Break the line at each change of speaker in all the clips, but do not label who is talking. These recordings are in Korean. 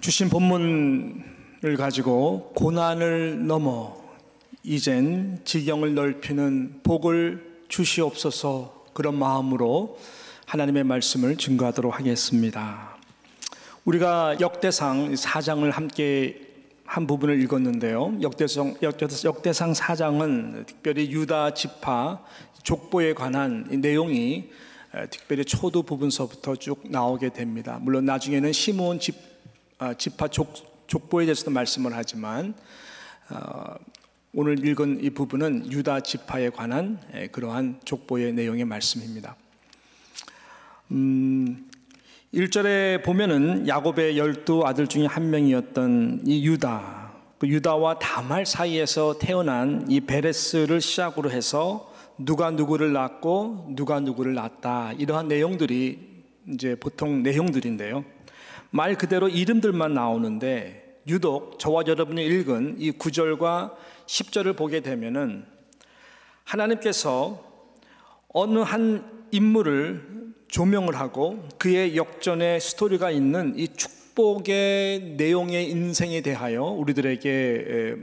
주신 본문을 가지고 고난을 넘어 이젠 지경을 넓히는 복을 주시옵소서, 그런 마음으로 하나님의 말씀을 증거하도록 하겠습니다. 우리가 역대상 4장을 함께 한 부분을 읽었는데요. 역대상 4장은 특별히 유다 지파 족보에 관한 내용이 특별히 초두 부분서부터 쭉 나오게 됩니다. 물론 나중에는 시므온 지파 족보에 대해서도 말씀을 하지만 오늘 읽은 이 부분은 유다 지파에 관한 그러한 족보의 내용의 말씀입니다. 1절에 보면은 야곱의 12 아들 중에 한 명이었던 이 유다, 그 유다와 다말 사이에서 태어난 이 베레스를 시작으로 해서 누가 누구를 낳고 누가 누구를 낳았다, 이러한 내용들이 이제 보통 내용들인데요. 말 그대로 이름들만 나오는데 유독 저와 여러분이 읽은 이 9절과 10절을 보게 되면은 하나님께서 어느 한 인물을 조명을 하고 그의 역전의 스토리가 있는 이 축복의 내용의 인생에 대하여 우리들에게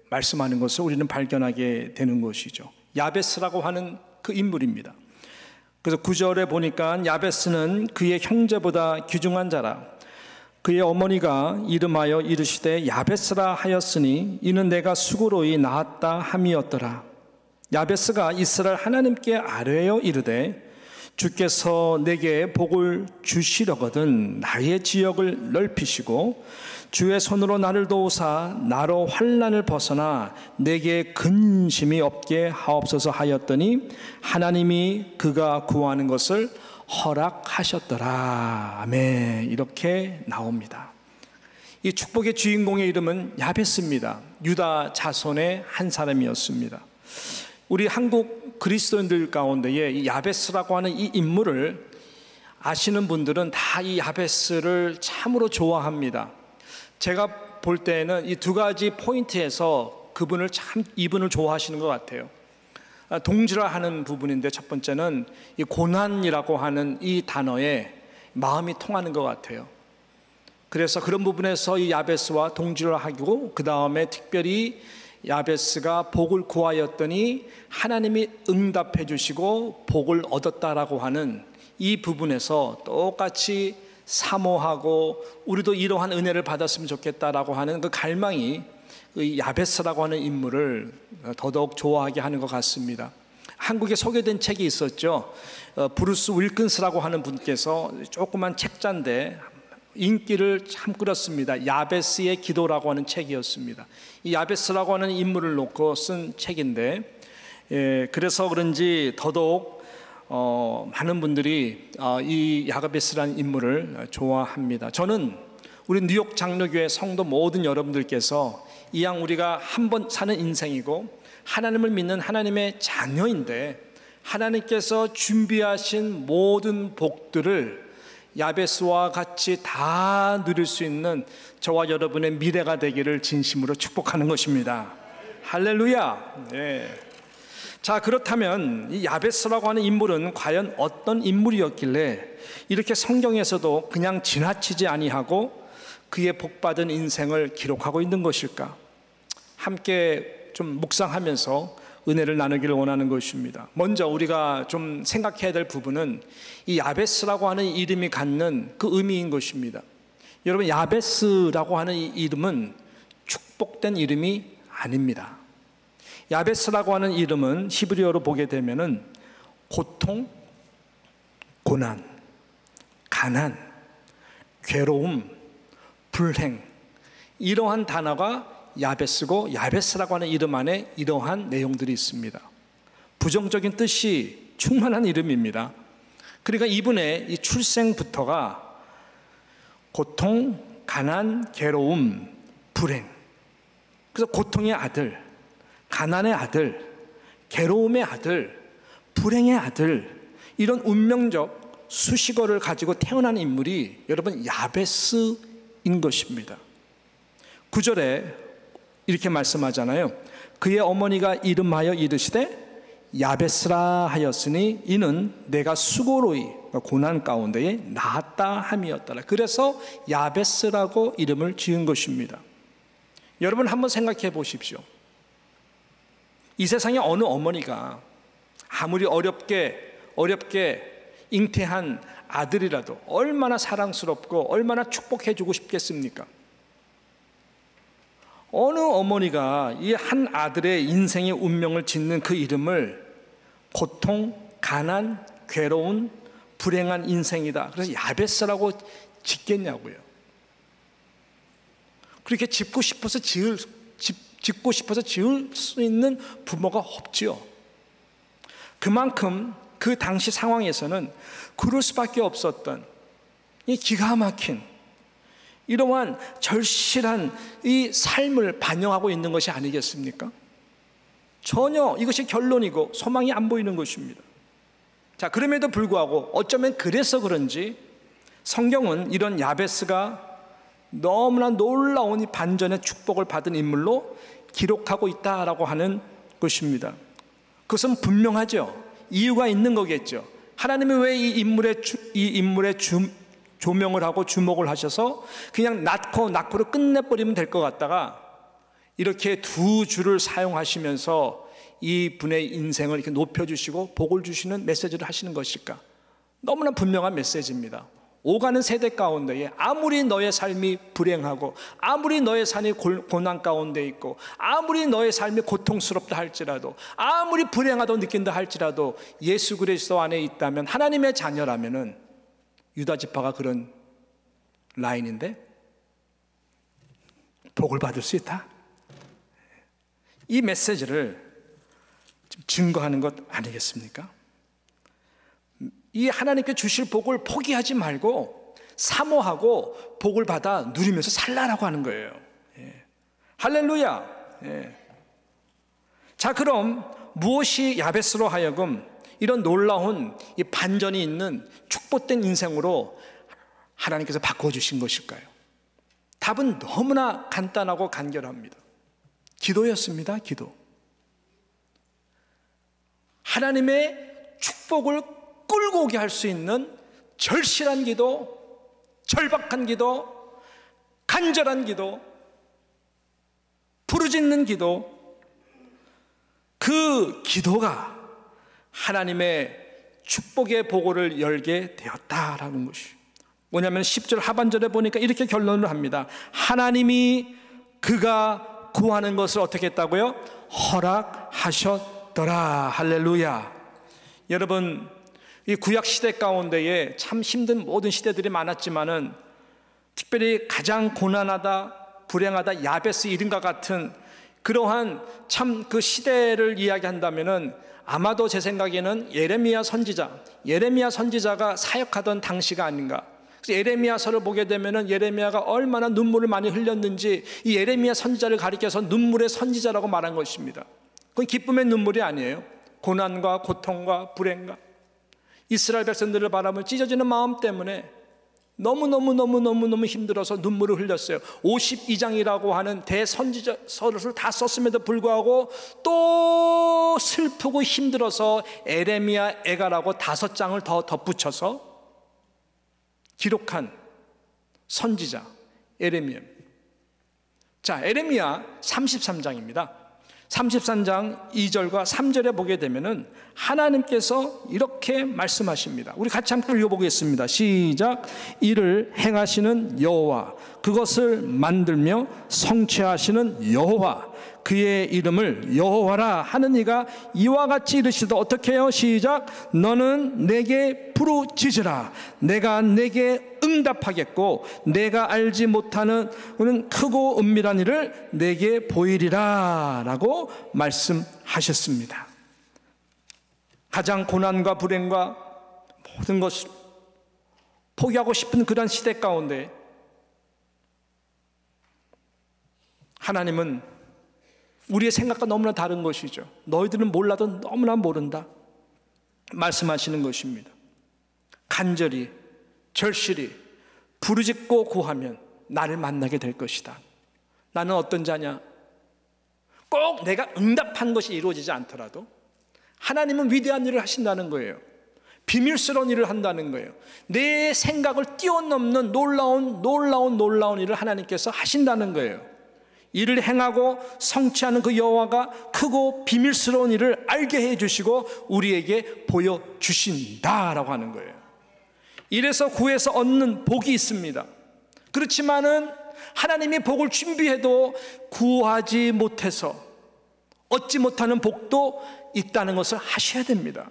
말씀하는 것을 우리는 발견하게 되는 것이죠. 야베스라고 하는 그 인물입니다. 그래서 9절에 보니까 야베스는 그의 형제보다 귀중한 자라. 그의 어머니가 이름하여 이르시되 야베스라 하였으니 이는 내가 수고로이 낳았다 함이었더라. 야베스가 이스라엘 하나님께 아뢰어 이르되 주께서 내게 복을 주시려거든 나의 지역을 넓히시고 주의 손으로 나를 도우사 나로 환난을 벗어나 내게 근심이 없게 하옵소서 하였더니 하나님이 그가 구하는 것을 허락하셨더라. 아멘. 이렇게 나옵니다. 이 축복의 주인공의 이름은 야베스입니다. 유다 자손의 한 사람이었습니다. 우리 한국 그리스도인들 가운데에 이 야베스라고 하는 이 인물을 아시는 분들은 다 이 야베스를 참으로 좋아합니다. 제가 볼 때는 이 두 가지 포인트에서 그분을 참 이분을 좋아하시는 것 같아요. 동질화하는 부분인데, 첫 번째는 이 고난이라고 하는 이 단어에 마음이 통하는 것 같아요. 그래서 그런 부분에서 이 야베스와 동질화하고, 그 다음에 특별히 야베스가 복을 구하였더니 하나님이 응답해 주시고 복을 얻었다라고 하는 이 부분에서 똑같이 사모하고 우리도 이러한 은혜를 받았으면 좋겠다라고 하는 그 갈망이 이 야베스라고 하는 인물을 더더욱 좋아하게 하는 것 같습니다. 한국에 소개된 책이 있었죠. 브루스 윌킨스라고 하는 분께서 조그만 책자인데 인기를 참 끌었습니다. 야베스의 기도라고 하는 책이었습니다. 이 야베스라고 하는 인물을 놓고 쓴 책인데, 그래서 그런지 더더욱 많은 분들이 이 야베스라는 인물을 좋아합니다. 저는 우리 뉴욕 장로교회 성도 모든 여러분들께서 이왕 우리가 한 번 사는 인생이고 하나님을 믿는 하나님의 자녀인데 하나님께서 준비하신 모든 복들을 야베스와 같이 다 누릴 수 있는 저와 여러분의 미래가 되기를 진심으로 축복하는 것입니다. 할렐루야. 네. 자, 그렇다면 이 야베스라고 하는 인물은 과연 어떤 인물이었길래 이렇게 성경에서도 그냥 지나치지 아니하고 그의 복받은 인생을 기록하고 있는 것일까? 함께 좀 묵상하면서 은혜를 나누기를 원하는 것입니다. 먼저 우리가 좀 생각해야 될 부분은 이 야베스라고 하는 이름이 갖는 그 의미인 것입니다. 여러분, 야베스라고 하는 이 이름은 축복된 이름이 아닙니다. 야베스라고 하는 이름은 히브리어로 보게 되면은 고통, 고난, 가난, 괴로움, 불행, 이러한 단어가 야베스고, 야베스라고 하는 이름 안에 이러한 내용들이 있습니다. 부정적인 뜻이 충만한 이름입니다. 그러니까 이분의 이 출생부터가 고통, 가난, 괴로움, 불행. 그래서 고통의 아들, 가난의 아들, 괴로움의 아들, 불행의 아들, 이런 운명적 수식어를 가지고 태어난 인물이 여러분 야베스인 것입니다. 9절에 이렇게 말씀하잖아요. 그의 어머니가 이름하여 이르시되 야베스라 하였으니 이는 내가 수고로이 고난 가운데에 나았다 함이었더라. 그래서 야베스라고 이름을 지은 것입니다. 여러분 한번 생각해 보십시오. 이 세상에 어느 어머니가 아무리 어렵게 잉태한 아들이라도 얼마나 사랑스럽고 얼마나 축복해 주고 싶겠습니까? 어느 어머니가 이 한 아들의 인생의 운명을 짓는 그 이름을 고통, 가난, 괴로운, 불행한 인생이다, 그래서 야베스라고 짓겠냐고요. 그렇게 짓고 싶어서 지을 수 있는 부모가 없지요. 그만큼 그 당시 상황에서는 그럴 수밖에 없었던 이 기가 막힌 이러한 절실한 이 삶을 반영하고 있는 것이 아니겠습니까? 전혀 이것이 결론이고 소망이 안 보이는 것입니다. 자, 그럼에도 불구하고 어쩌면 그래서 그런지 성경은 이런 야베스가 너무나 놀라운 이 반전의 축복을 받은 인물로 기록하고 있다라고 하는 것입니다. 그것은 분명하죠. 이유가 있는 거겠죠. 하나님이 왜 이 인물의 조명을 하고 주목을 하셔서 그냥 낳고를 끝내버리면 될 것 같다가 이렇게 두 줄을 사용하시면서 이 분의 인생을 이렇게 높여주시고 복을 주시는 메시지를 하시는 것일까? 너무나 분명한 메시지입니다. 오가는 세대 가운데에 아무리 너의 삶이 불행하고 아무리 너의 삶이 고난 가운데 있고 아무리 너의 삶이 고통스럽다 할지라도 아무리 불행하다고 느낀다 할지라도 예수 그리스도 안에 있다면 하나님의 자녀라면은 유다 지파가 그런 라인인데 복을 받을 수 있다. 이 메시지를 증거하는 것 아니겠습니까? 이 하나님께 주실 복을 포기하지 말고 사모하고 복을 받아 누리면서 살라라고 하는 거예요. 할렐루야. 자, 그럼 무엇이 야베스로 하여금 이런 놀라운 이 반전이 있는 축복된 인생으로 하나님께서 바꿔주신 것일까요? 답은 너무나 간단하고 간결합니다. 기도였습니다. 기도. 하나님의 축복을 끌고 오게 할 수 있는 절실한 기도, 절박한 기도, 간절한 기도, 부르짖는 기도, 그 기도가 하나님의 축복의 보고를 열게 되었다라는 것이 뭐냐면 10절 하반절에 보니까 이렇게 결론을 합니다. 하나님이 그가 구하는 것을 어떻게 했다고요? 허락하셨더라. 할렐루야. 여러분, 이 구약 시대 가운데에 참 힘든 모든 시대들이 많았지만은 특별히 가장 고난하다, 불행하다, 야베스 이름과 같은 그러한 참 그 시대를 이야기한다면은 아마도 제 생각에는 예레미야 선지자가 사역하던 당시가 아닌가. 그래서 예레미야서를 보게 되면은 예레미야가 얼마나 눈물을 많이 흘렸는지 이 예레미야 선지자를 가리켜서 눈물의 선지자라고 말한 것입니다. 그건 기쁨의 눈물이 아니에요. 고난과 고통과 불행과 이스라엘 백성들을 바라보며 찢어지는 마음 때문에 너무 힘들어서 눈물을 흘렸어요. 52장이라고 하는 대선지서를 다 썼음에도 불구하고 또 슬프고 힘들어서 에레미야 애가라고 5장을 더 덧붙여서 기록한 선지자 에레미야. 자, 에레미야 33장입니다. 33장 2절과 3절에 보게 되면은 하나님께서 이렇게 말씀하십니다. 우리 같이 함께 읽어보겠습니다. 시작. 이를 행하시는 여호와, 그것을 만들며 성취하시는 여호와, 그의 이름을 여호와라 하는 이가 이와 같이 이르시되 어떻게 해요? 시작. 너는 내게 부르짖으라. 내가 내게 응답하겠고 내가 알지 못하는 크고 은밀한 일을 내게 보이리라 라고 말씀하셨습니다. 가장 고난과 불행과 모든 것을 포기하고 싶은 그런 시대 가운데 하나님은 우리의 생각과 너무나 다른 것이죠. 너희들은 몰라도 너무나 모른다 말씀하시는 것입니다. 간절히 절실히 부르짖고 구하면 나를 만나게 될 것이다. 나는 어떤 자냐? 꼭 내가 응답한 것이 이루어지지 않더라도 하나님은 위대한 일을 하신다는 거예요. 비밀스러운 일을 한다는 거예요. 내 생각을 뛰어넘는 놀라운 일을 하나님께서 하신다는 거예요. 이를 행하고 성취하는 그 여호와가 크고 비밀스러운 일을 알게 해주시고 우리에게 보여주신다라고 하는 거예요. 이래서 구해서 얻는 복이 있습니다. 그렇지만은 하나님이 복을 준비해도 구하지 못해서 얻지 못하는 복도 있다는 것을 하셔야 됩니다.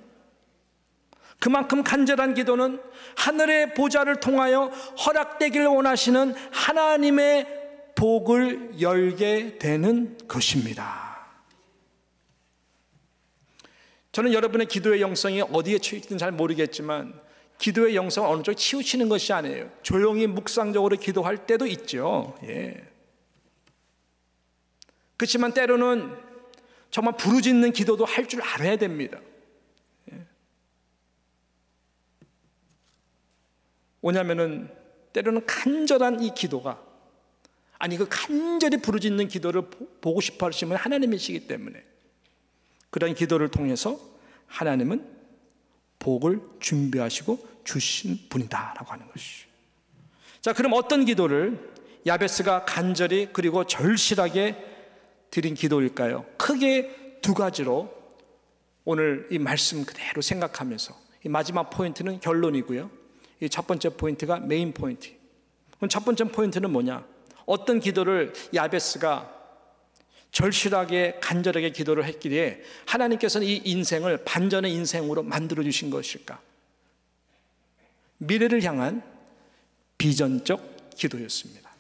그만큼 간절한 기도는 하늘의 보좌를 통하여 허락되기를 원하시는 하나님의 복을 열게 되는 것입니다. 저는 여러분의 기도의 영성이 어디에 치우치는지 잘 모르겠지만 기도의 영성은 어느 쪽에 치우치는 것이 아니에요. 조용히 묵상적으로 기도할 때도 있죠. 예. 그렇지만 때로는 정말 부르짖는 기도도 할 줄 알아야 됩니다. 왜냐하면 때로는 간절한 이 기도가 그 간절히 부르짖는 기도를 보고 싶어 하시면 하나님이시기 때문에 그런 기도를 통해서 하나님은 복을 준비하시고 주신 분이다라고 하는 것이죠. 자, 그럼 어떤 기도를 야베스가 간절히 그리고 절실하게 드린 기도일까요? 크게 두 가지로 오늘 이 말씀 그대로 생각하면서 이 마지막 포인트는 결론이고요. 이 첫 번째 포인트가 메인 포인트. 그럼 첫 번째 포인트는 뭐냐? 어떤 기도를 야베스가 절실하게 간절하게 기도를 했기에 하나님께서는 이 인생을 반전의 인생으로 만들어 주신 것일까? 미래를 향한 비전적 기도였습니다.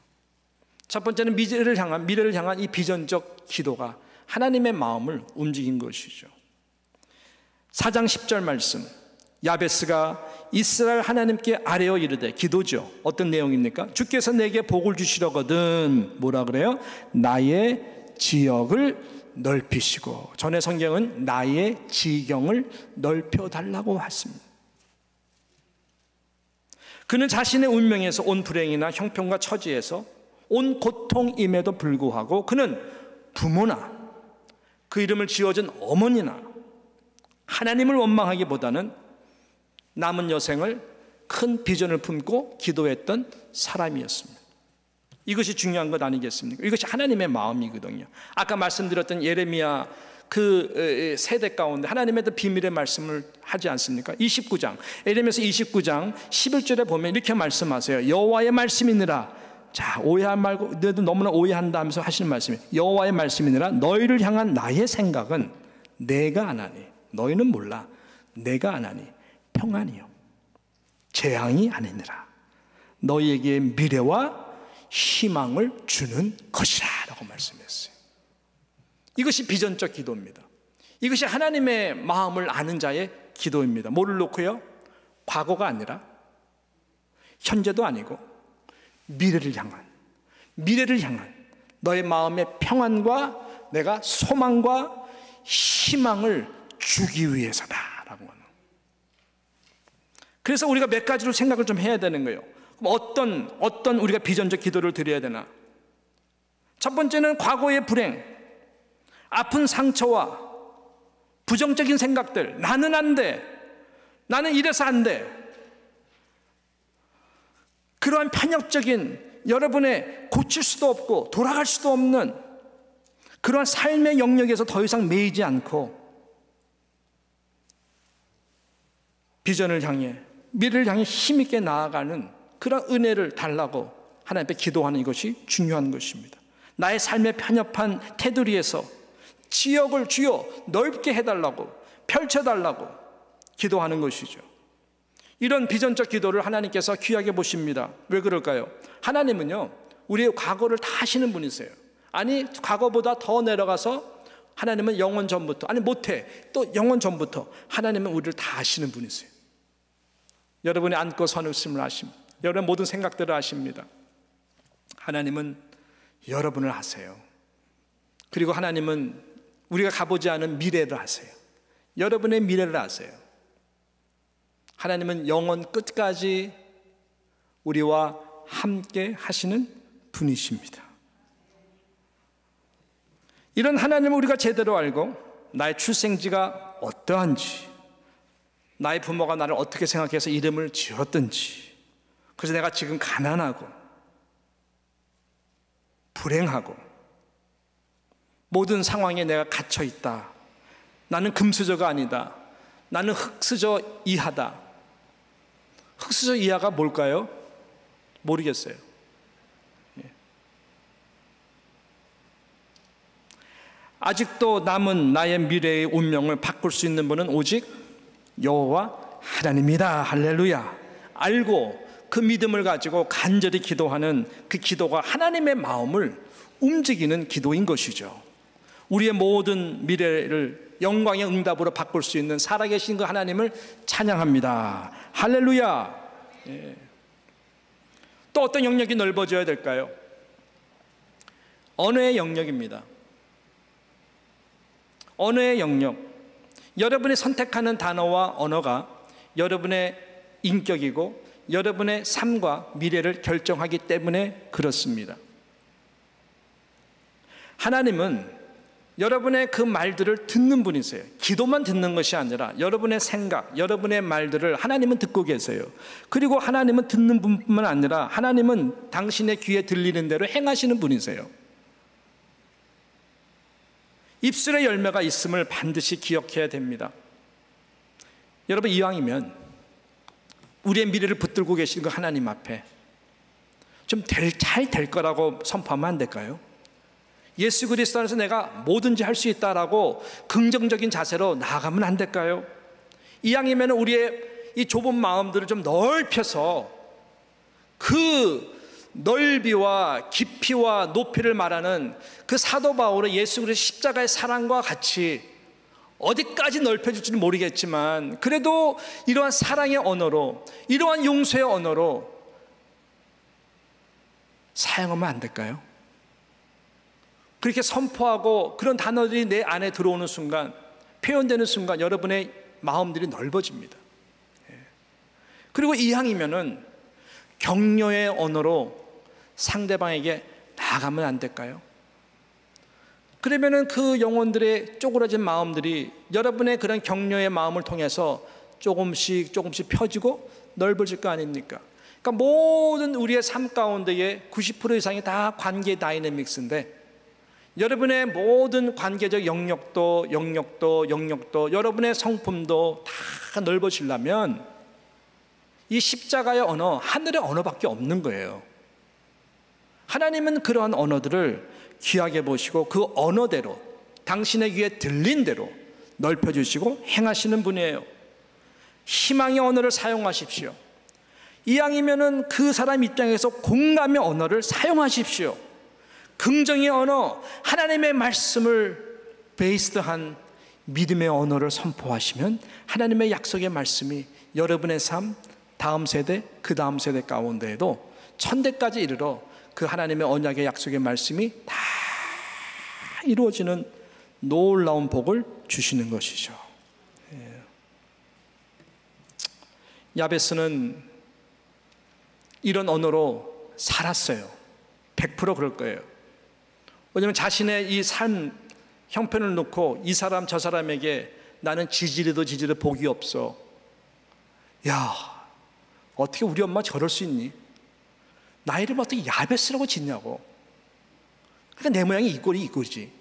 첫 번째는 미래를 향한 이 비전적 기도가 하나님의 마음을 움직인 것이죠. 4장 10절 말씀, 야베스가 이스라엘 하나님께 아뢰어 이르되, 기도죠. 어떤 내용입니까? 주께서 내게 복을 주시려거든 뭐라 그래요? 나의 지역을 넓히시고, 전의 성경은 나의 지경을 넓혀달라고 했습니다. 그는 자신의 운명에서 온 불행이나 형편과 처지에서 온 고통임에도 불구하고 그는 부모나 그 이름을 지어준 어머니나 하나님을 원망하기보다는 남은 여생을 큰 비전을 품고 기도했던 사람이었습니다. 이것이 중요한 것 아니겠습니까? 이것이 하나님의 마음이거든요. 아까 말씀드렸던 예레미야 그 세대 가운데 하나님의 비밀의 말씀을 하지 않습니까? 29장, 예레미야서 29장 11절에 보면 이렇게 말씀하세요. 여호와의 말씀이니라. 자, 오해하지 말고, 너도 너무나 오해한다 하면서 하시는 말씀이, 여호와의 말씀이니라. 너희를 향한 나의 생각은 내가 아나니, 너희는 몰라, 내가 아나니 평안이요 재앙이 아니니라. 너희에게 미래와 희망을 주는 것이라 라고 말씀했어요. 이것이 비전적 기도입니다. 이것이 하나님의 마음을 아는 자의 기도입니다. 뭐를 놓고요? 과거가 아니라 현재도 아니고 미래를 향한 너의 마음의 평안과 내가 소망과 희망을 주기 위해서다라고 하는. 그래서 우리가 몇 가지로 생각을 좀 해야 되는 거예요. 그럼 어떤 우리가 비전적 기도를 드려야 되나? 첫 번째는 과거의 불행, 아픈 상처와 부정적인 생각들, 나는 안 돼, 나는 이래서 안 돼, 그러한 편협적인, 여러분의 고칠 수도 없고 돌아갈 수도 없는 그러한 삶의 영역에서 더 이상 매이지 않고 비전을 향해, 미래를 향해 힘있게 나아가는 그런 은혜를 달라고 하나님 앞에 기도하는 이것이 중요한 것입니다. 나의 삶의 편협한 테두리에서 지역을 주여 넓게 해달라고, 펼쳐달라고 기도하는 것이죠. 이런 비전적 기도를 하나님께서 귀하게 보십니다. 왜 그럴까요? 하나님은요, 우리의 과거를 다 아시는 분이세요. 아니, 과거보다 더 내려가서 하나님은 영원 전부터, 아니 못해, 또 영원 전부터 하나님은 우리를 다 아시는 분이세요. 여러분이 앉고 서는 웃음을 아십니다. 여러분의 모든 생각들을 아십니다. 하나님은 여러분을 아세요. 그리고 하나님은 우리가 가보지 않은 미래를 아세요. 여러분의 미래를 아세요. 하나님은 영원 끝까지 우리와 함께 하시는 분이십니다. 이런 하나님을 우리가 제대로 알고 나의 출생지가 어떠한지, 나의 부모가 나를 어떻게 생각해서 이름을 지었든지, 그래서 내가 지금 가난하고 불행하고 모든 상황에 내가 갇혀 있다. 나는 금수저가 아니다. 나는 흙수저 이하다. 흙수저 이하가 뭘까요? 모르겠어요. 아직도 남은 나의 미래의 운명을 바꿀 수 있는 분은 오직 여호와 하나님이다. 할렐루야. 알고 그 믿음을 가지고 간절히 기도하는 그 기도가 하나님의 마음을 움직이는 기도인 것이죠. 우리의 모든 미래를 영광의 응답으로 바꿀 수 있는 살아계신 그 하나님을 찬양합니다. 할렐루야. 또 어떤 영역이 넓어져야 될까요? 언어의 영역입니다. 언어의 영역. 여러분이 선택하는 단어와 언어가 여러분의 인격이고 여러분의 삶과 미래를 결정하기 때문에 그렇습니다. 하나님은 여러분의 그 말들을 듣는 분이세요. 기도만 듣는 것이 아니라 여러분의 생각, 여러분의 말들을 하나님은 듣고 계세요. 그리고 하나님은 듣는 분뿐만 아니라 하나님은 당신의 귀에 들리는 대로 행하시는 분이세요. 입술의 열매가 있음을 반드시 기억해야 됩니다. 여러분, 이왕이면 우리의 미래를 붙들고 계신 그 하나님 앞에 좀 잘 될 거라고 선포하면 안 될까요? 예수 그리스도 안에서 내가 뭐든지 할 수 있다라고 긍정적인 자세로 나아가면 안 될까요? 이왕이면 우리의 이 좁은 마음들을 좀 넓혀서 그 넓이와 깊이와 높이를 말하는 그 사도 바울의 예수 그리스도의 십자가의 사랑과 같이 어디까지 넓혀줄지는 모르겠지만 그래도 이러한 사랑의 언어로, 이러한 용서의 언어로 사용하면 안 될까요? 그렇게 선포하고 그런 단어들이 내 안에 들어오는 순간, 표현되는 순간 여러분의 마음들이 넓어집니다. 그리고 이왕이면은 격려의 언어로 상대방에게 나아가면 안 될까요? 그러면은 그 영혼들의 쪼그라진 마음들이 여러분의 그런 격려의 마음을 통해서 조금씩 펴지고 넓어질 거 아닙니까? 그러니까 모든 우리의 삶 가운데의 90% 이상이 다 관계 다이내믹스인데 여러분의 모든 관계적 영역도 여러분의 성품도 다 넓어지려면 이 십자가의 언어, 하늘의 언어밖에 없는 거예요. 하나님은 그러한 언어들을 귀하게 보시고 그 언어대로 당신의 귀에 들린 대로 넓혀주시고 행하시는 분이에요. 희망의 언어를 사용하십시오. 이왕이면은 그 사람 입장에서 공감의 언어를 사용하십시오. 긍정의 언어, 하나님의 말씀을 베이스한 믿음의 언어를 선포하시면 하나님의 약속의 말씀이 여러분의 삶, 다음 세대, 그 다음 세대 가운데에도 천대까지 이르러 그 하나님의 언약의 약속의 말씀이 다 이루어지는 놀라운 복을 주시는 것이죠. 야베스는 이런 언어로 살았어요. 100% 그럴 거예요. 왜냐하면 자신의 이 삶 형편을 놓고 이 사람 저 사람에게 나는 지지리도 복이 없어. 야, 어떻게 우리 엄마 저럴 수 있니? 나 이름 어떻게 야베스라고 짓냐고. 그러니까 내 모양이 이 꼴이지.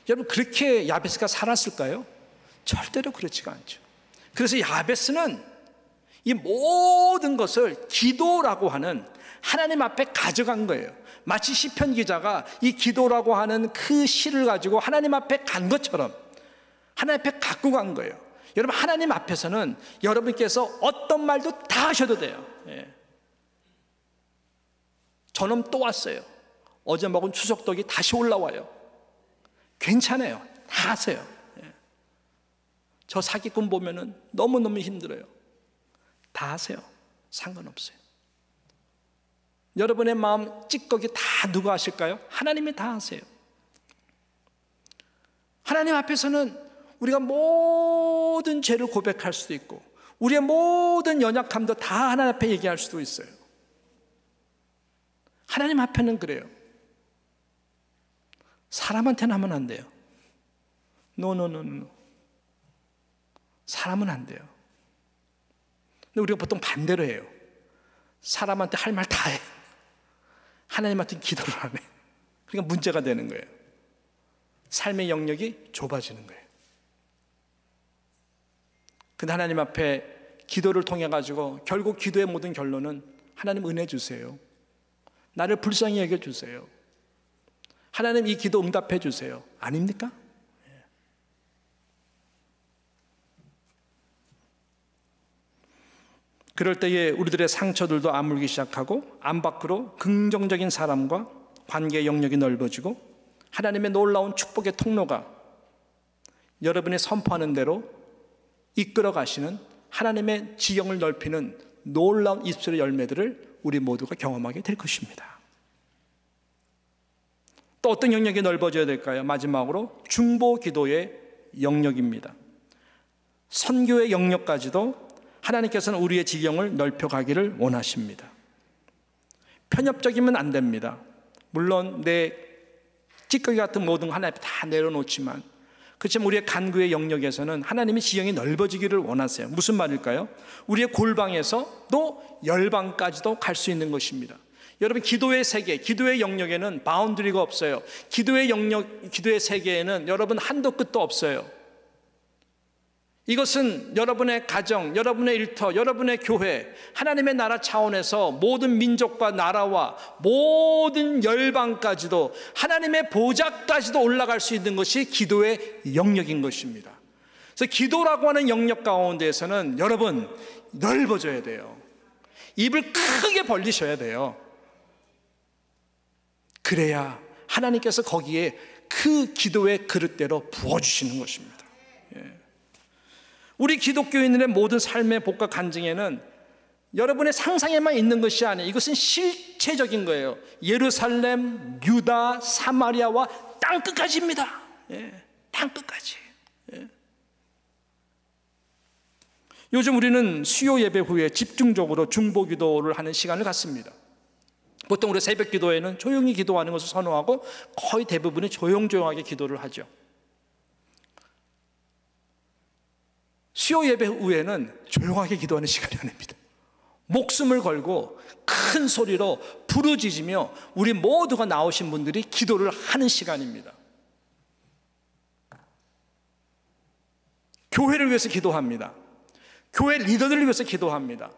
여러분, 그렇게 야베스가 살았을까요? 절대로 그렇지가 않죠. 그래서 야베스는 이 모든 것을 기도라고 하는 하나님 앞에 가져간 거예요. 마치 시편 기자가 이 기도라고 하는 그 시를 가지고 하나님 앞에 간 것처럼 하나님 앞에 갖고 간 거예요. 여러분, 하나님 앞에서는 여러분께서 어떤 말도 다 하셔도 돼요. 저놈 또 왔어요. 어제 먹은 추석떡이 다시 올라와요. 괜찮아요. 다 하세요. 저 사기꾼 보면은 너무너무 힘들어요. 다 하세요. 상관없어요. 여러분의 마음 찌꺼기 다 누가 하실까요? 하나님이 다 하세요. 하나님 앞에서는 우리가 모든 죄를 고백할 수도 있고 우리의 모든 연약함도 다 하나님 앞에 얘기할 수도 있어요. 하나님 앞에는 그래요. 사람한테는 하면 안 돼요. 노. 사람은 안 돼요. 근데 우리가 보통 반대로 해요. 사람한테 할 말 다 해. 하나님한테 기도를 안 해. 그러니까 문제가 되는 거예요. 삶의 영역이 좁아지는 거예요. 근데 하나님 앞에 기도를 통해 가지고 결국 기도의 모든 결론은 하나님 은혜 주세요. 나를 불쌍히 여겨 주세요. 하나님 이 기도 응답해 주세요. 아닙니까? 그럴 때에 우리들의 상처들도 아물기 시작하고 안 밖으로 긍정적인 사람과 관계의 영역이 넓어지고 하나님의 놀라운 축복의 통로가 여러분이 선포하는 대로 이끌어 가시는 하나님의 지경을 넓히는 놀라운 입술의 열매들을 우리 모두가 경험하게 될 것입니다. 또 어떤 영역이 넓어져야 될까요? 마지막으로 중보 기도의 영역입니다. 선교의 영역까지도 하나님께서는 우리의 지경을 넓혀가기를 원하십니다. 편협적이면 안 됩니다. 물론 내 찌꺼기 같은 모든 거 하나님 다 내려놓지만 그렇지만 우리의 간구의 영역에서는 하나님의 지경이 넓어지기를 원하세요. 무슨 말일까요? 우리의 골방에서도 열방까지도 갈 수 있는 것입니다. 여러분 기도의 세계, 기도의 영역에는 바운드리가 없어요. 기도의 영역, 기도의 세계에는 여러분 한도 끝도 없어요. 이것은 여러분의 가정, 여러분의 일터, 여러분의 교회, 하나님의 나라 차원에서 모든 민족과 나라와 모든 열방까지도 하나님의 보좌까지도 올라갈 수 있는 것이 기도의 영역인 것입니다. 그래서 기도라고 하는 영역 가운데에서는 여러분 넓어져야 돼요. 입을 크게 벌리셔야 돼요. 그래야 하나님께서 거기에 그 기도의 그릇대로 부어주시는 것입니다. 우리 기독교인들의 모든 삶의 복과 간증에는 여러분의 상상에만 있는 것이 아니에요. 이것은 실체적인 거예요. 예루살렘, 유다, 사마리아와 땅끝까지입니다. 땅끝까지. 요즘 우리는 수요 예배 후에 집중적으로 중보 기도를 하는 시간을 갖습니다. 보통 우리 새벽 기도에는 조용히 기도하는 것을 선호하고 거의 대부분이 조용조용하게 기도를 하죠. 수요 예배 후에는 조용하게 기도하는 시간이 아닙니다. 목숨을 걸고 큰 소리로 부르짖으며 우리 모두가 나오신 분들이 기도를 하는 시간입니다. 교회를 위해서 기도합니다. 교회 리더들을 위해서 기도합니다.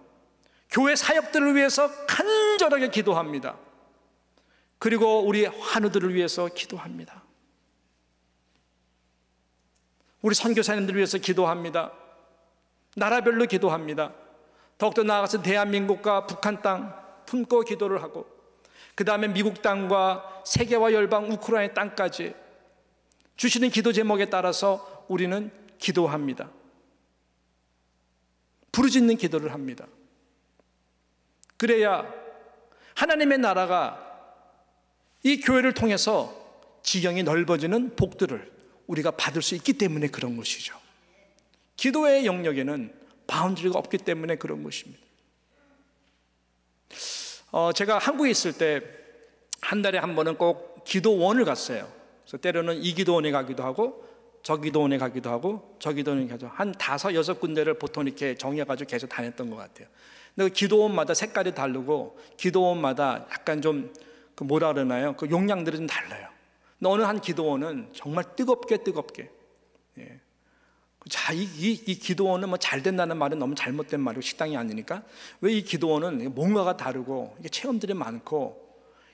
교회 사역들을 위해서 간절하게 기도합니다. 그리고 우리 환우들을 위해서 기도합니다. 우리 선교사님들을 위해서 기도합니다. 나라별로 기도합니다. 더욱더 나아가서 대한민국과 북한 땅 품고 기도를 하고 그 다음에 미국 땅과 세계와 열방 우크라이나 땅까지 주시는 기도 제목에 따라서 우리는 기도합니다. 부르짖는 기도를 합니다. 그래야 하나님의 나라가 이 교회를 통해서 지경이 넓어지는 복들을 우리가 받을 수 있기 때문에 그런 것이죠. 기도의 영역에는 바운드리가 없기 때문에 그런 것입니다. 제가 한국에 있을 때 한 달에 한 번은 꼭 기도원을 갔어요. 그래서 때로는 이 기도원에 가기도 하고 저 기도원에 가기도 하고 저 기도원에 가기도 하고 한 5, 6군데를 보통 이렇게 정해가지고 계속 다녔던 것 같아요. 근데 그 기도원마다 색깔이 다르고 기도원마다 약간 좀 그 뭐라 그러나요? 그 용량들이 좀 달라요. 근데 어느 한 기도원은 정말 뜨겁게 자, 이 기도원은 뭐 잘 된다는 말은 너무 잘못된 말이고 식당이 아니니까 왜 이 기도원은 뭔가가 다르고 이게 체험들이 많고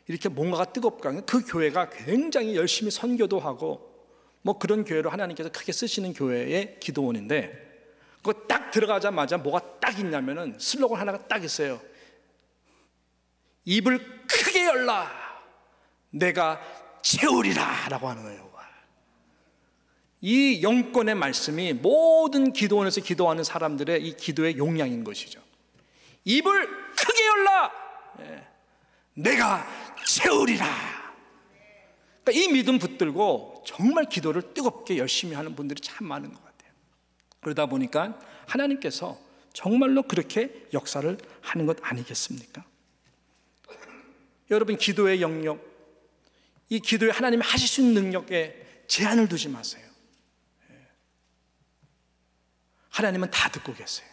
이렇게 뭔가가 뜨겁까? 그 교회가 굉장히 열심히 선교도 하고 뭐 그런 교회로 하나님께서 크게 쓰시는 교회의 기도원인데 그거 딱 들어가자마자 뭐가 딱 있냐면은 슬로건 하나가 딱 있어요. 입을 크게 열라 내가 채우리라 라고 하는 거예요. 이 영권의 말씀이 모든 기도원에서 기도하는 사람들의 이 기도의 용량인 것이죠. 입을 크게 열라 내가 채우리라. 그러니까 이 믿음 붙들고 정말 기도를 뜨겁게 열심히 하는 분들이 참 많은 것 같아요. 그러다 보니까 하나님께서 정말로 그렇게 역사를 하는 것 아니겠습니까? 여러분 기도의 영역, 이 기도에 하나님이 하실 수 있는 능력에 제한을 두지 마세요. 하나님은 다 듣고 계세요.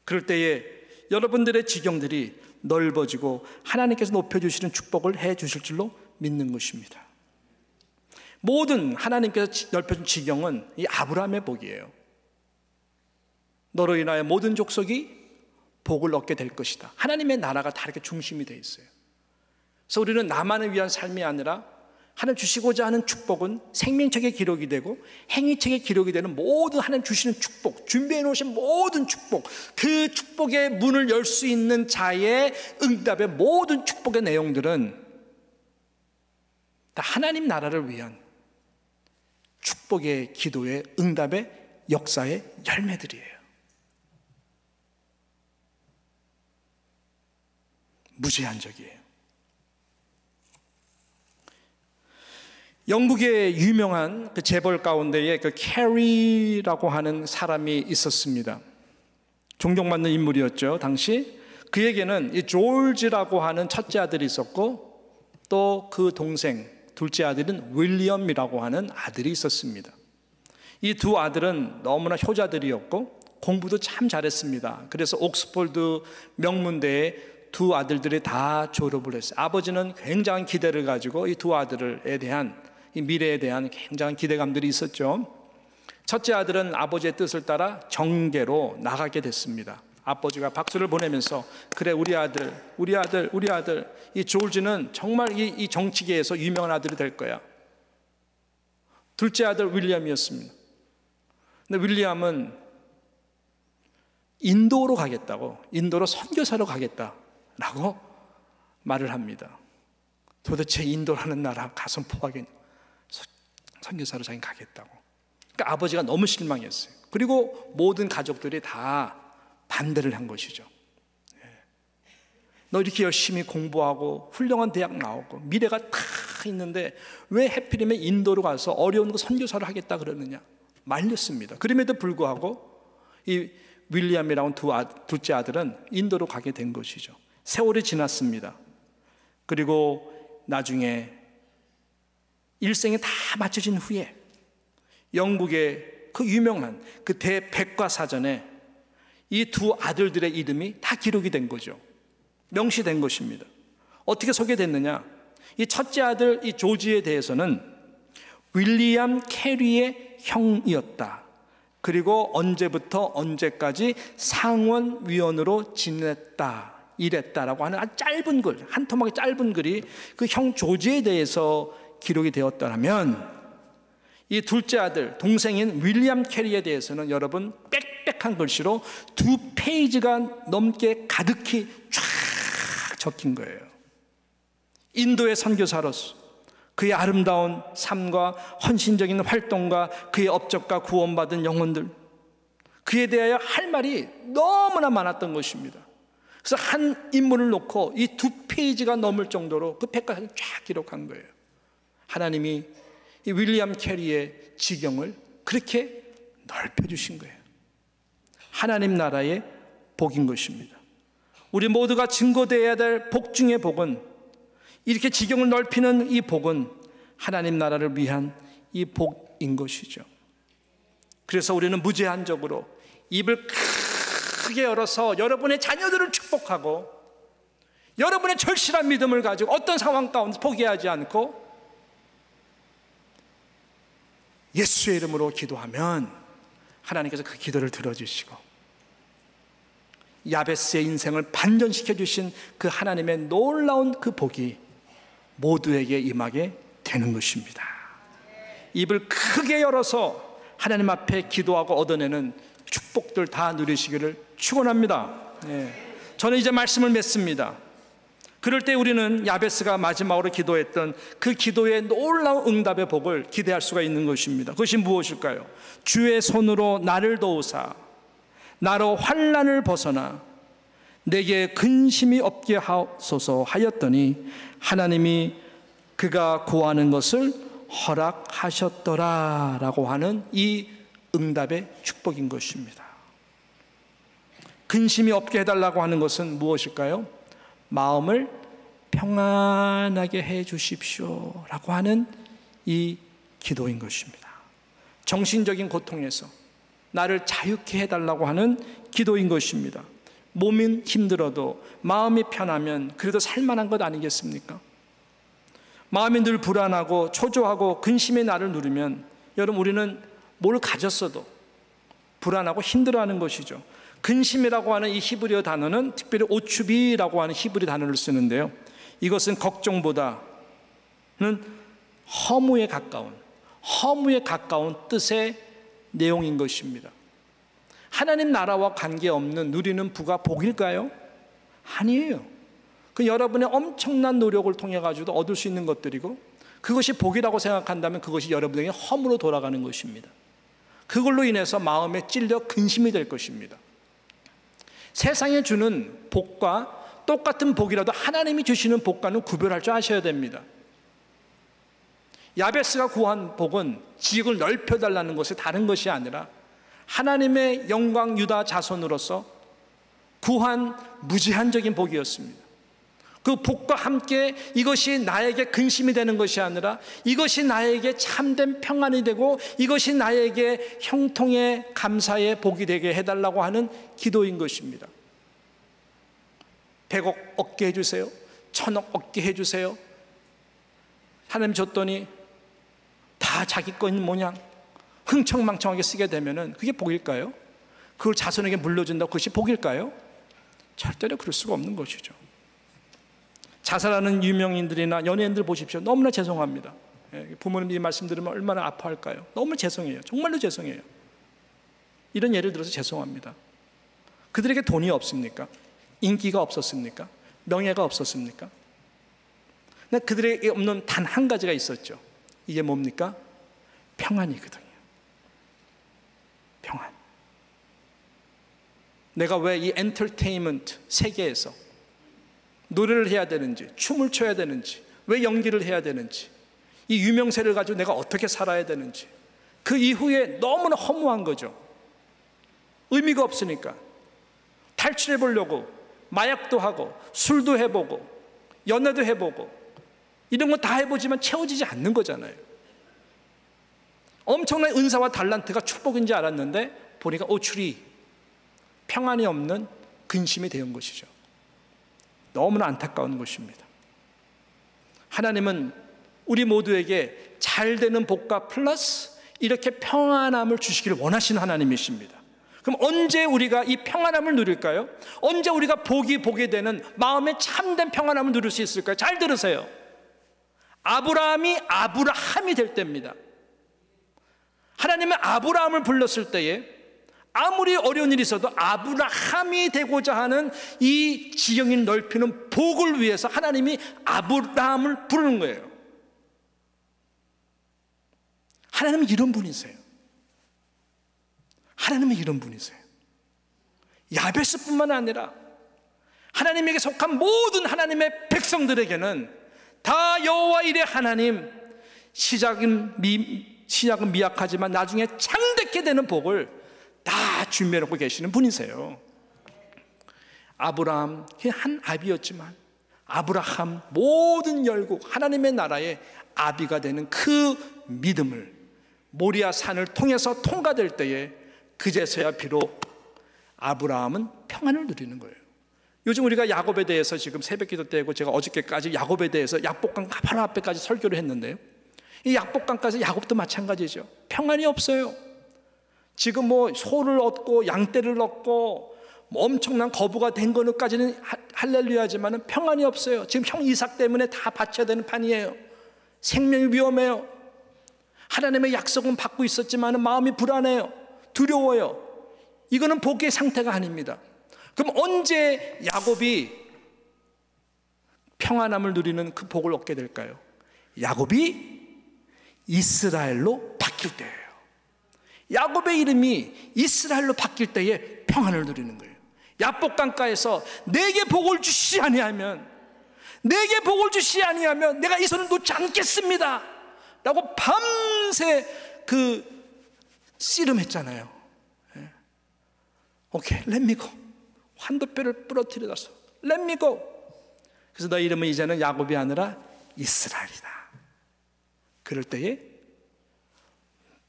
그럴 때에 여러분들의 지경들이 넓어지고 하나님께서 높여주시는 축복을 해 주실 줄로 믿는 것입니다. 모든 하나님께서 넓혀준 지경은 이 아브라함의 복이에요. 너로 인하여 모든 족속이 복을 얻게 될 것이다. 하나님의 나라가 다 이렇게 중심이 되어 있어요. 그래서 우리는 나만을 위한 삶이 아니라 하나님 주시고자 하는 축복은 생명책에 기록이 되고 행위책에 기록이 되는 모든 하나님 주시는 축복, 준비해 놓으신 모든 축복, 그 축복의 문을 열 수 있는 자의 응답의 모든 축복의 내용들은 다 하나님 나라를 위한 축복의 기도의 응답의 역사의 열매들이에요. 무제한적이에요. 영국의 유명한 그 재벌 가운데에 그 캐리라고 하는 사람이 있었습니다. 존경받는 인물이었죠, 당시. 그에게는 이 조지라고 하는 첫째 아들이 있었고 또 그 동생, 둘째 아들은 윌리엄이라고 하는 아들이 있었습니다. 이 두 아들은 너무나 효자들이었고 공부도 참 잘했습니다. 그래서 옥스퍼드 명문대에 두 아들들이 다 졸업을 했어요. 아버지는 굉장한 기대를 가지고 이 두 아들에 대한 이 미래에 대한 굉장한 기대감들이 있었죠. 첫째 아들은 아버지의 뜻을 따라 정계로 나가게 됐습니다. 아버지가 박수를 보내면서 그래 우리 아들 이 조지는 정말 이 정치계에서 유명한 아들이 될 거야. 둘째 아들 윌리엄이었습니다. 근데 윌리엄은 인도로 가겠다고, 인도로 선교사로 가겠다라고 말을 합니다. 도대체 인도라는 나라 가슴 포하게 선교사로 자기는 가겠다고. 그러니까 아버지가 너무 실망했어요. 그리고 모든 가족들이 다 반대를 한 것이죠. 너 이렇게 열심히 공부하고 훌륭한 대학 나오고 미래가 다 있는데 왜 해필이면 인도로 가서 어려운 거 선교사를 하겠다 그러느냐 말렸습니다. 그럼에도 불구하고 이 윌리엄이라는 둘째 아들은 인도로 가게 된 것이죠. 세월이 지났습니다. 그리고 나중에 일생이 다 마쳐진 후에 영국의 그 유명한 그 대백과사전에 이 두 아들들의 이름이 다 기록이 된 거죠. 명시된 것입니다. 어떻게 소개됐느냐? 이 첫째 아들 이 조지에 대해서는 윌리엄 캐리의 형이었다. 그리고 언제부터 언제까지 상원위원으로 지냈다. 이랬다라고 하는 아주 짧은 글, 한 토막의 짧은 글이 그 형 조지에 대해서 기록이 되었다면 이 둘째 아들, 동생인 윌리엄 캐리에 대해서는 여러분 빽빽한 글씨로 2페이지가 넘게 가득히 쫙 적힌 거예요. 인도의 선교사로서 그의 아름다운 삶과 헌신적인 활동과 그의 업적과 구원받은 영혼들, 그에 대하여 할 말이 너무나 많았던 것입니다. 그래서 한 인물을 놓고 이 2페이지가 넘을 정도로 그 백과사전을 쫙 기록한 거예요. 하나님이 이 윌리엄 캐리의 지경을 그렇게 넓혀주신 거예요. 하나님 나라의 복인 것입니다. 우리 모두가 증거되어야 될 복 중의 복은, 이렇게 지경을 넓히는 이 복은 하나님 나라를 위한 이 복인 것이죠. 그래서 우리는 무제한적으로 입을 크게 열어서 여러분의 자녀들을 축복하고 여러분의 절실한 믿음을 가지고 어떤 상황 가운데 포기하지 않고 예수의 이름으로 기도하면 하나님께서 그 기도를 들어주시고 야베스의 인생을 반전시켜 주신 그 하나님의 놀라운 그 복이 모두에게 임하게 되는 것입니다. 입을 크게 열어서 하나님 앞에 기도하고 얻어내는 축복들 다 누리시기를 축원합니다. 저는 이제 말씀을 맺습니다. 그럴 때 우리는 야베스가 마지막으로 기도했던 그 기도의 놀라운 응답의 복을 기대할 수가 있는 것입니다. 그것이 무엇일까요? 주의 손으로 나를 도우사 나로 환난을 벗어나 내게 근심이 없게 하소서 하였더니 하나님이 그가 구하는 것을 허락하셨더라 라고 하는 이 응답의 축복인 것입니다. 근심이 없게 해달라고 하는 것은 무엇일까요? 마음을 평안하게 해 주십시오 라고 하는 이 기도인 것입니다. 정신적인 고통에서, 나를 자유케 해달라고 하는 기도인 것입니다. 몸은 힘들어도 마음이 편하면 그래도 살만한 것 아니겠습니까? 마음이 늘 불안하고 초조하고 근심의 나를 누르면 여러분, 우리는 뭘 가졌어도 불안하고 힘들어하는 것이죠. 근심이라고 하는 이 히브리어 단어는 특별히 오추비라고 하는 히브리 단어를 쓰는데요, 이것은 걱정보다는 허무에 가까운 뜻의 내용인 것입니다. 하나님 나라와 관계없는 누리는 부가 복일까요? 아니에요. 그 여러분의 엄청난 노력을 통해 가지고 얻을 수 있는 것들이고, 그것이 복이라고 생각한다면 그것이 여러분에게 허무로 돌아가는 것입니다. 그걸로 인해서 마음에 찔려 근심이 될 것입니다. 세상에 주는 복과 똑같은 복이라도 하나님이 주시는 복과는 구별할 줄 아셔야 됩니다. 야베스가 구한 복은 지역을 넓혀달라는 것이 다른 것이 아니라 하나님의 영광 유다 자손으로서 구한 무제한적인 복이었습니다. 그 복과 함께 이것이 나에게 근심이 되는 것이 아니라 이것이 나에게 참된 평안이 되고 이것이 나에게 형통의 감사의 복이 되게 해달라고 하는 기도인 것입니다. 100억 얻게 해주세요. 1000억 얻게 해주세요. 하나님 줬더니 다 자기 거인 모양 흥청망청하게 쓰게 되면은 그게 복일까요? 그걸 자손에게 물려준다고 그것이 복일까요? 절대로 그럴 수가 없는 것이죠. 자살하는 유명인들이나 연예인들 보십시오. 너무나 죄송합니다. 부모님 이 말씀 들으면 얼마나 아파할까요? 너무 죄송해요. 정말로 죄송해요. 이런 예를 들어서 죄송합니다. 그들에게 돈이 없습니까? 인기가 없었습니까? 명예가 없었습니까? 근데 그들에게 없는 단 한 가지가 있었죠. 이게 뭡니까? 평안이거든요. 평안. 내가 왜 이 엔터테인먼트 세계에서 노래를 해야 되는지, 춤을 춰야 되는지, 왜 연기를 해야 되는지, 이 유명세를 가지고 내가 어떻게 살아야 되는지, 그 이후에 너무나 허무한 거죠. 의미가 없으니까 탈출해 보려고 마약도 하고 술도 해보고 연애도 해보고 이런 거 다 해보지만 채워지지 않는 거잖아요. 엄청난 은사와 달란트가 축복인지 알았는데 보니까 오출이 평안이 없는 근심이 되는 것이죠. 너무나 안타까운 것입니다. 하나님은 우리 모두에게 잘 되는 복과 플러스 이렇게 평안함을 주시기를 원하시는 하나님이십니다. 그럼 언제 우리가 이 평안함을 누릴까요? 언제 우리가 복이 보게 되는 마음의 참된 평안함을 누릴 수 있을까요? 잘 들으세요. 아브라함이 될 때입니다. 하나님은 아브라함을 불렀을 때에 아무리 어려운 일이 있어도 아브라함이 되고자 하는 이 지경을 넓히는 복을 위해서 하나님이 아브라함을 부르는 거예요. 하나님은 이런 분이세요. 하나님은 이런 분이세요. 야베스뿐만 아니라 하나님에게 속한 모든 하나님의 백성들에게는 다 여호와 이레 하나님, 시작은 미약하지만 나중에 창대케 되는 복을 다 준비해놓고 계시는 분이세요. 아브라함 한 아비였지만 아브라함 모든 열국 하나님의 나라의 아비가 되는 그 믿음을 모리아 산을 통해서 통과될 때에 그제서야 비록 아브라함은 평안을 누리는 거예요. 요즘 우리가 야곱에 대해서 지금 새벽기도 때고 제가 어저께까지 야곱에 대해서 약복강 바로 앞에까지 설교를 했는데요, 이 약복강까지 야곱도 마찬가지죠. 평안이 없어요. 지금 뭐 소를 얻고 양떼를 얻고 뭐 엄청난 거부가 된 거는까지는 할렐루야지만은 평안이 없어요. 지금 형 이삭 때문에 다 바쳐야 되는 판이에요. 생명이 위험해요. 하나님의 약속은 받고 있었지만은 마음이 불안해요. 두려워요. 이거는 복의 상태가 아닙니다. 그럼 언제 야곱이 평안함을 누리는 그 복을 얻게 될까요? 야곱이 이스라엘로 바뀔 때예요. 야곱의 이름이 이스라엘로 바뀔 때에 평안을 누리는 거예요. 야복강가에서 내게 복을 주시지 아니하면 내가 이 손을 놓지 않겠습니다 라고 밤새 씨름했잖아요. 오케이, let me go. 환도뼈를 부러뜨려서 let me go. 그래서 너 이름은 이제는 야곱이 아니라 이스라엘이다. 그럴 때에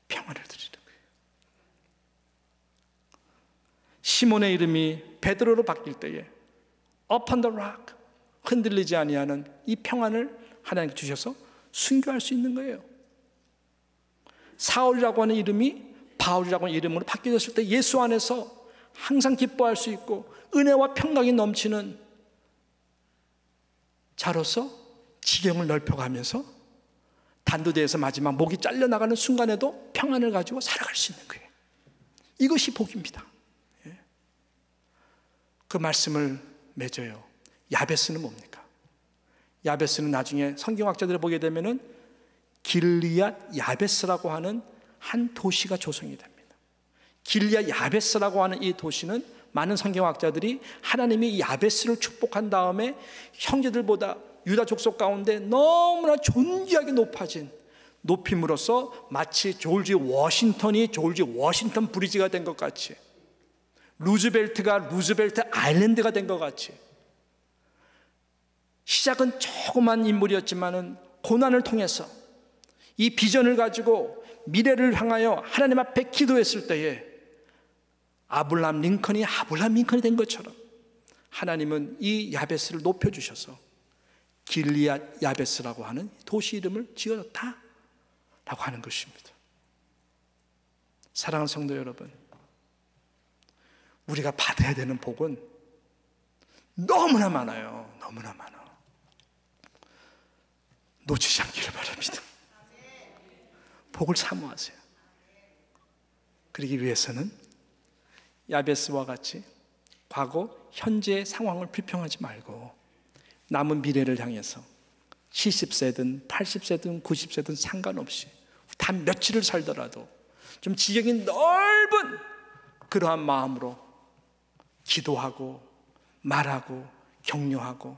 평안을 누리는 거예요. 시몬의 이름이 베드로로 바뀔 때에 Upon the rock, 흔들리지 아니하는 이 평안을 하나님께 주셔서 순교할 수 있는 거예요. 사울이라고 하는 이름이 바울이라고 하는 이름으로 바뀌어졌을 때 예수 안에서 항상 기뻐할 수 있고 은혜와 평강이 넘치는 자로서 지경을 넓혀가면서 단도대에서 마지막 목이 잘려나가는 순간에도 평안을 가지고 살아갈 수 있는 거예요. 이것이 복입니다. 그 말씀을 맺어요. 야베스는 뭡니까? 야베스는 나중에 성경학자들을 보게 되면은 길리앗 야베스라고 하는 한 도시가 조성이 됩니다. 길리앗 야베스라고 하는 이 도시는 많은 성경학자들이 하나님이 야베스를 축복한 다음에 형제들보다 유다 족속 가운데 너무나 존귀하게 높아진 높임으로써 마치 조지 워싱턴이 조지 워싱턴 브리지가 된 것 같이, 루즈벨트가 루즈벨트 아일랜드가 된 것 같이, 시작은 조그만 인물이었지만은 고난을 통해서 이 비전을 가지고 미래를 향하여 하나님 앞에 기도했을 때에 아브라함 링컨이 된 것처럼 하나님은 이 야베스를 높여주셔서 길리앗 야베스라고 하는 도시 이름을 지어줬다라고 하는 것입니다. 사랑하는 성도 여러분, 우리가 받아야 되는 복은 너무나 많아요. 너무나 많아. 놓치지 않기를 바랍니다. 복을 사모하세요. 그러기 위해서는 야베스와 같이 과거, 현재의 상황을 비평하지 말고 남은 미래를 향해서 70세든 80세든 90세든 상관없이 단 며칠을 살더라도 좀 지경이 넓은 그러한 마음으로 기도하고 말하고 격려하고,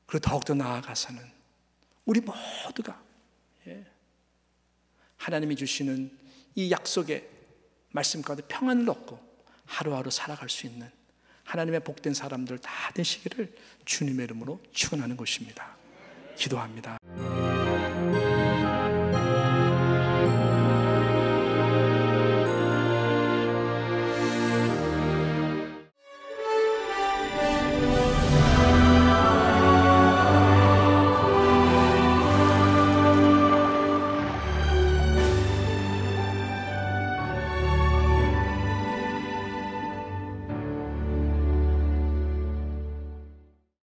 그리고 더욱더 나아가서는 우리 모두가 하나님이 주시는 이 약속의 말씀 가운데 평안을 얻고 하루하루 살아갈 수 있는 하나님의 복된 사람들 다 되시기를 주님의 이름으로 축원하는 것입니다. 기도합니다.